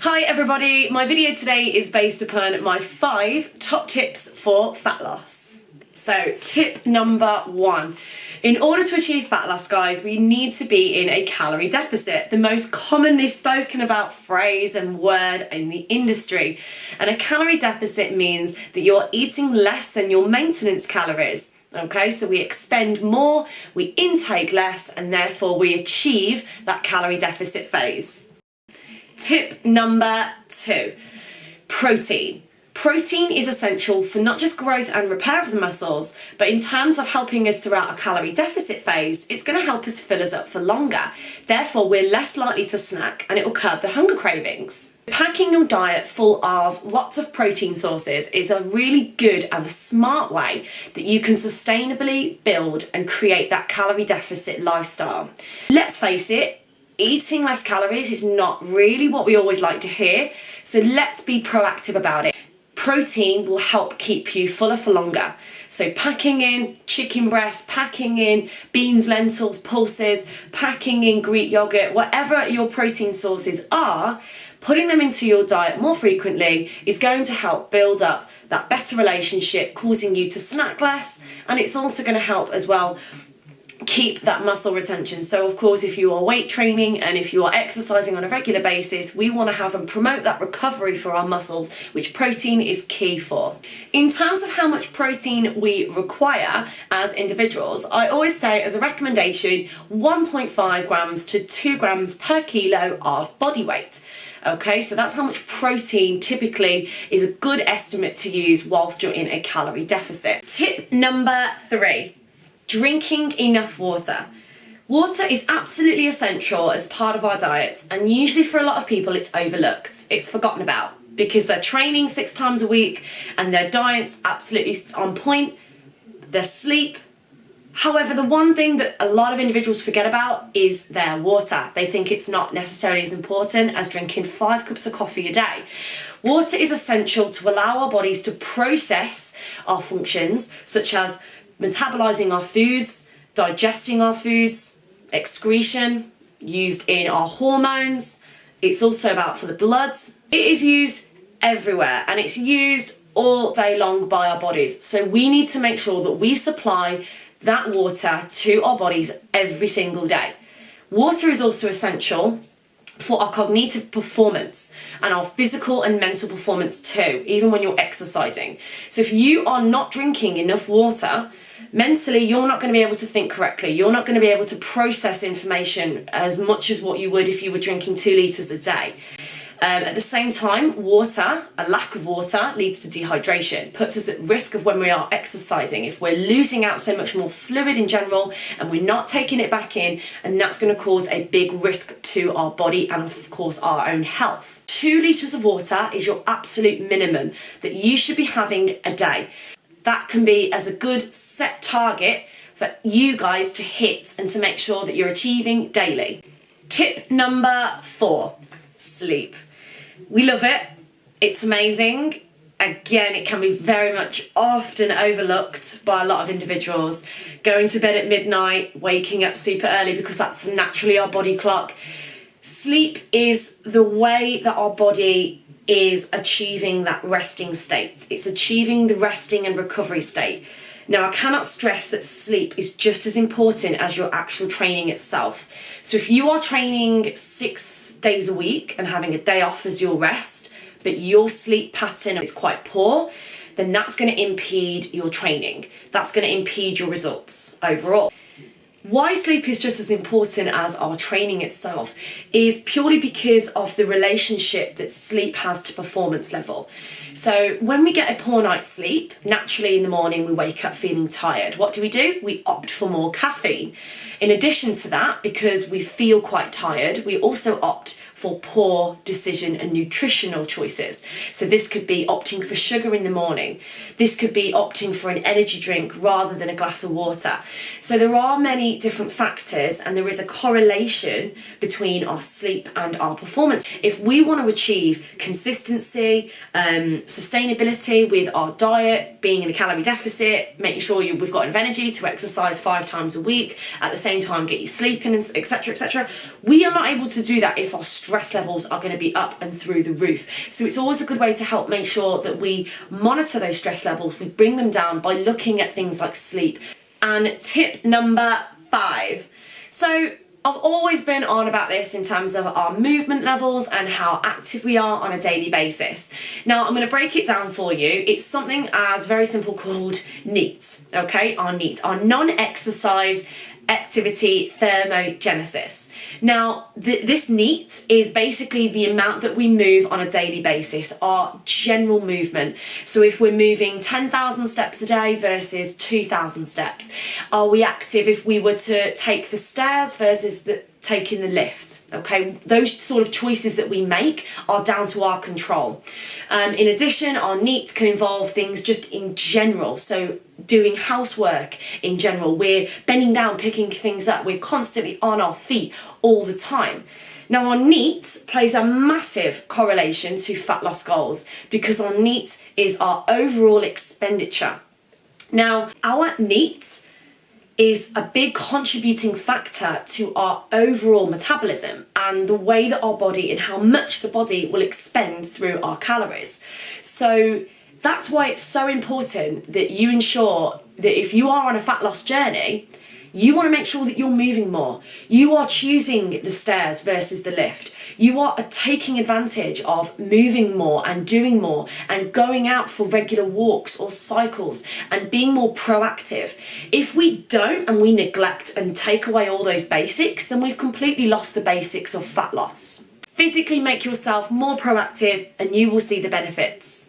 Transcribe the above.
Hi everybody, my video today is based upon my 5 top tips for fat loss. So tip number 1, in order to achieve fat loss guys, we need to be in a calorie deficit, the most commonly spoken about phrase and word in the industry. And a calorie deficit means that you're eating less than your maintenance calories. Okay, so we expend more, we intake less, and therefore we achieve that calorie deficit phase. Tip number 2, protein. Protein is essential for not just growth and repair of the muscles, but in terms of helping us throughout a calorie deficit phase, it's going to help us fill us up for longer. Therefore, we're less likely to snack and it will curb the hunger cravings. Packing your diet full of lots of protein sources is a really good and a smart way that you can sustainably build and create that calorie deficit lifestyle. Let's face it, eating less calories is not really what we always like to hear, so let's be proactive about it. Protein will help keep you fuller for longer. So packing in chicken breast, packing in beans, lentils, pulses, packing in Greek yogurt, whatever your protein sources are, putting them into your diet more frequently is going to help build up that better relationship, causing you to snack less, and it's also going to help as well keep that muscle retention. So of course, if you are weight training and if you are exercising on a regular basis, we want to have and promote that recovery for our muscles, which protein is key for. In terms of how much protein we require as individuals, I always say as a recommendation 1.5 grams to 2 grams per kilo of body weight. Okay, so that's how much protein typically is a good estimate to use whilst you're in a calorie deficit. Tip number 3, drinking enough water. Water is absolutely essential as part of our diets, and usually for a lot of people it's overlooked. It's forgotten about because they're training 6 times a week and their diet's absolutely on point, their sleep. However, the one thing that a lot of individuals forget about is their water. They think it's not necessarily as important as drinking 5 cups of coffee a day. Water is essential to allow our bodies to process our functions, such as metabolizing our foods, digesting our foods, excretion, used in our hormones. It's also about for the blood. It is used everywhere and it's used all day long by our bodies. So we need to make sure that we supply that water to our bodies every single day. Water is also essential for our cognitive performance and our physical and mental performance too, even when you're exercising. So if you are not drinking enough water, mentally you're not going to be able to think correctly. You're not going to be able to process information as much as what you would if you were drinking 2 litres a day. At the same time, water, a lack of water, leads to dehydration, puts us at risk of when we are exercising, if we're losing out so much more fluid in general and we're not taking it back in, and that's going to cause a big risk to our body and of course our own health. 2 litres of water is your absolute minimum that you should be having a day. That can be as a good set target for you guys to hit and to make sure that you're achieving daily. Tip number 4, sleep. We love it, it's amazing. Again, it can be very much often overlooked by a lot of individuals. Going to bed at midnight, waking up super early because that's naturally our body clock. Sleep is the way that our body is achieving that resting state. It's achieving the resting and recovery state. Now, I cannot stress that sleep is just as important as your actual training itself. So if you are training 6 days a week and having a day off as your rest, but your sleep pattern is quite poor, then that's going to impede your training. That's going to impede your results overall. Why sleep is just as important as our training itself is purely because of the relationship that sleep has to performance level. So when we get a poor night's sleep, naturally in the morning we wake up feeling tired. What do? We opt for more caffeine. In addition to that, because we feel quite tired, we also opt for poor decision and nutritional choices. So this could be opting for sugar in the morning. This could be opting for an energy drink rather than a glass of water. So there are many different factors and there is a correlation between our sleep and our performance. If we want to achieve consistency, sustainability with our diet, being in a calorie deficit, making sure we've got enough energy to exercise 5 times a week, at the same time get you sleeping, etc., etc., we are not able to do that if our stress levels are going to be up and through the roof. So it's always a good way to help make sure that we monitor those stress levels, we bring them down by looking at things like sleep. And tip number 5. So I've always been on about this in terms of our movement levels and how active we are on a daily basis. Now I'm going to break it down for you. It's something as very simple called NEAT, okay? Our NEAT, our non-exercise activity thermogenesis. Now, this NEAT is basically the amount that we move on a daily basis, our general movement. So if we're moving 10,000 steps a day versus 2,000 steps, are we active if we were to take the stairs versus taking the lift? Okay, those sort of choices that we make are down to our control. In addition, our NEAT can involve things just in general. So doing housework in general, we're bending down, picking things up, we're constantly on our feet all the time. Now our NEAT plays a massive correlation to fat loss goals because our NEAT is our overall expenditure. Now our NEAT is a big contributing factor to our overall metabolism and the way that our body and how much the body will expend through our calories. So that's why it's so important that you ensure that if you are on a fat loss journey, you want to make sure that you're moving more. You are choosing the stairs versus the lift. You are taking advantage of moving more and doing more and going out for regular walks or cycles and being more proactive. If we don't and we neglect and take away all those basics, then we've completely lost the basics of fat loss. Physically make yourself more proactive and you will see the benefits.